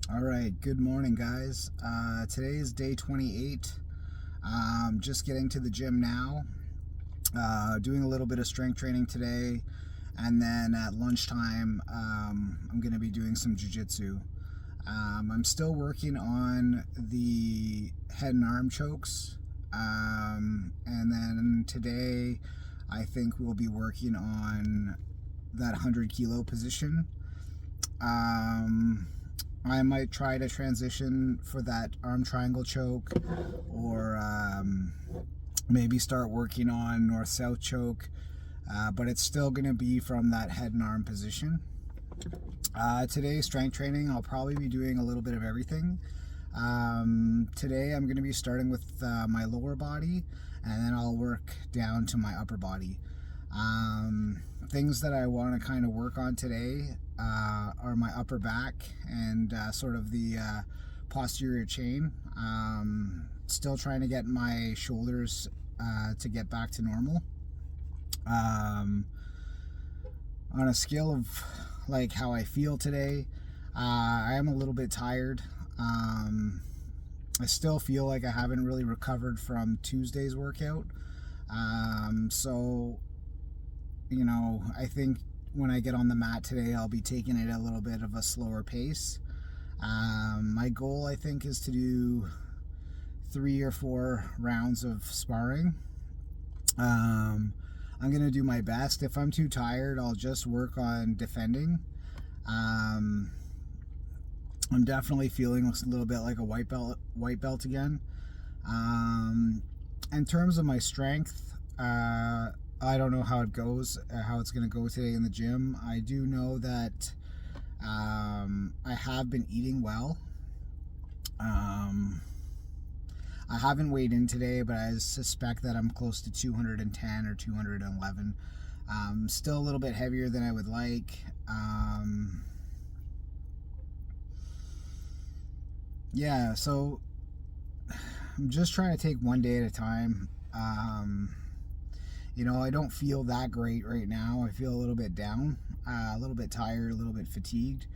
All right, good morning, guys. Today is day 28. Just getting to the gym now. Doing a little bit of strength training today, and then at lunchtime, I'm going to be doing some jiu-jitsu. I'm still working on the head and arm chokes, and then today, I think we'll be working on that 100-kilo position. Um, I might try to transition for that arm triangle choke, or maybe start working on north-south choke, but it's still going to be from that head and arm position. Today's strength training, I'll probably be doing a little bit of everything. Today I'm going to be starting with my lower body, and then I'll work down to my upper body. Things that I want to kind of work on today are my upper back and sort of the posterior chain. Still trying to get my shoulders to get back to normal. On a scale of like how I feel today, I am a little bit tired. I still feel like I haven't really recovered from Tuesday's workout. So, I think when I get on the mat today, I'll be taking it a little bit of a slower pace. My goal, I think, is to do 3 or 4 rounds of sparring. I'm going to do my best. If I'm too tired, I'll just work on defending. I'm definitely feeling a little bit like a white belt again. In terms of my strength, I don't know how it goes, how it's going to go today in the gym. I do know that I have been eating well. I haven't weighed in today, but I suspect that I'm close to 210 or 211. Still a little bit heavier than I would like. Yeah, so I'm just trying to take one day at a time. I don't feel that great right now. I feel a little bit down, a little bit tired, a little bit fatigued.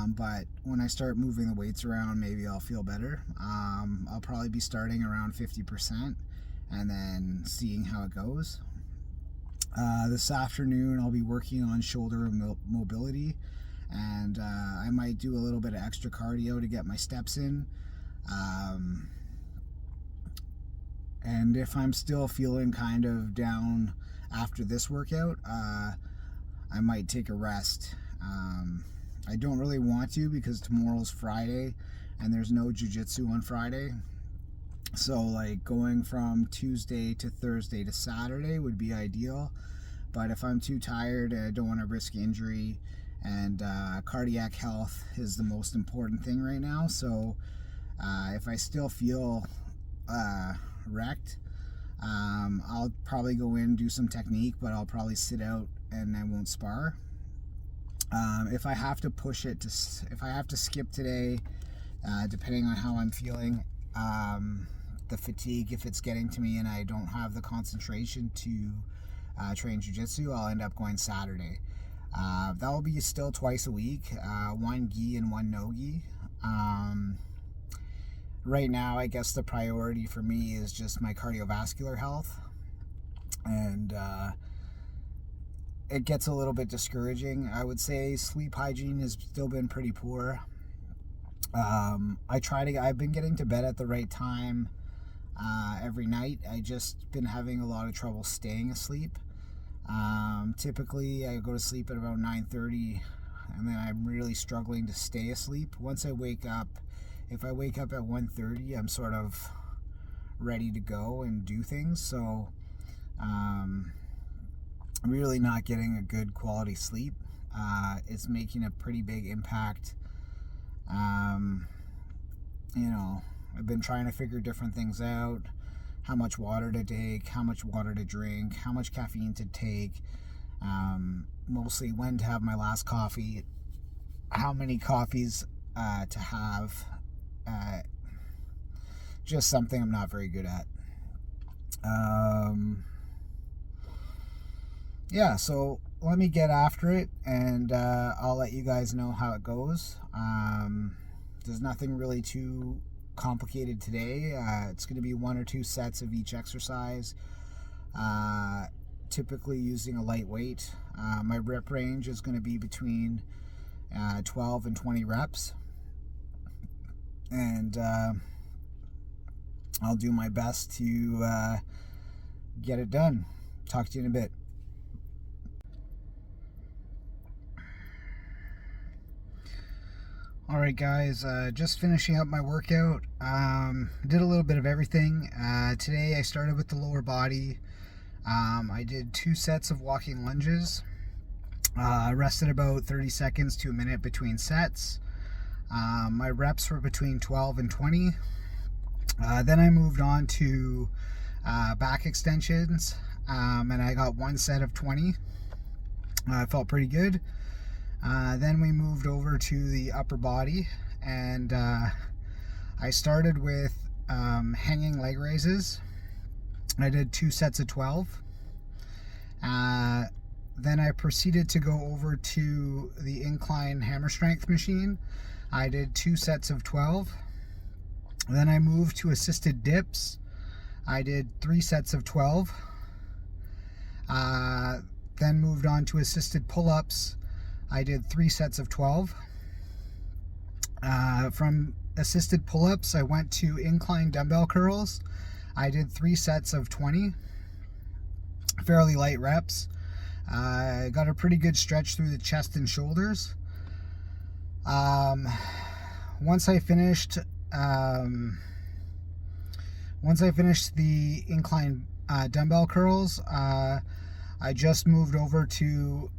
But when I start moving the weights around, maybe I'll feel better. I'll probably be starting around 50% and then seeing how it goes. This afternoon, I'll be working on shoulder mobility, and I might do a little bit of extra cardio to get my steps in. And if I'm still feeling kind of down after this workout, I might take a rest. I don't really want to because tomorrow's Friday and there's no jiu-jitsu on Friday. So like going from Tuesday to Thursday to Saturday would be ideal. But if I'm too tired, I don't want to risk injury, and cardiac health is the most important thing right now. So if I still feel wrecked, I'll probably go in, do some technique, but I'll probably sit out and I won't spar. If I have to push it, if I have to skip today, depending on how I'm feeling, the fatigue, if it's getting to me and I don't have the concentration to train jiu-jitsu, I'll end up going Saturday. That will be still twice a week, 1 gi and 1 no gi. Right now, I guess the priority for me is just my cardiovascular health, and it gets a little bit discouraging. I would say sleep hygiene has still been pretty poor. I've been getting to bed at the right time every night. I just been having a lot of trouble staying asleep. Typically I go to sleep at about 9:30, and then I'm really struggling to stay asleep. Once I wake up, if I wake up at 1:30, I'm sort of ready to go and do things. So really not getting a good quality sleep. It's making a pretty big impact. I've been trying to figure different things out, how much water to take, how much water to drink, how much caffeine to take, mostly when to have my last coffee, how many coffees to have. Just something I'm not very good at. Yeah, so let me get after it, and I'll let you guys know how it goes. There's nothing really too complicated today. It's going to be 1 or 2 sets of each exercise, typically using a light weight. My rep range is going to be between 12 and 20 reps, and I'll do my best to get it done. Talk to you in a bit. Alright guys, just finishing up my workout. Did a little bit of everything. Today I started with the lower body. I did 2 sets of walking lunges. Rested about 30 seconds to a minute between sets. My reps were between 12 and 20. Then I moved on to back extensions, and I got 1 set of 20. I felt pretty good. Then we moved over to the upper body, and I started with hanging leg raises. I did 2 sets of 12. Then I proceeded to go over to the incline hammer strength machine. I did 2 sets of 12. Then I moved to assisted dips. I did 3 sets of 12. Then moved on to assisted pull-ups. I did 3 sets of 12. From assisted pull-ups, I went to incline dumbbell curls. I did 3 sets of 20. Fairly light reps. I got a pretty good stretch through the chest and shoulders. Once I finished the incline dumbbell curls, I just moved over to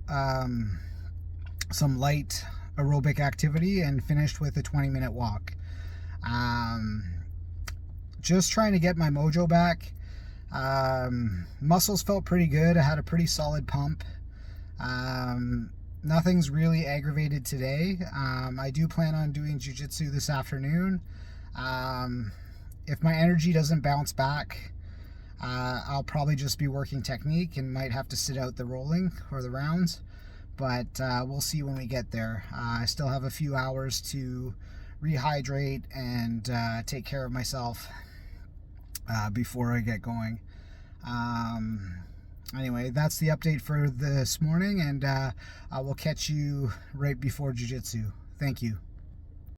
some light aerobic activity and finished with a 20-minute walk. Just trying to get my mojo back. Muscles felt pretty good. I had a pretty solid pump. Nothing's really aggravated today. I do plan on doing jiu-jitsu this afternoon. If my energy doesn't bounce back, I'll probably just be working technique and might have to sit out the rolling or the rounds, but we'll see when we get there. I still have a few hours to rehydrate and take care of myself before I get going. Anyway, that's the update for this morning, and I will catch you right before jiu-jitsu. Thank you.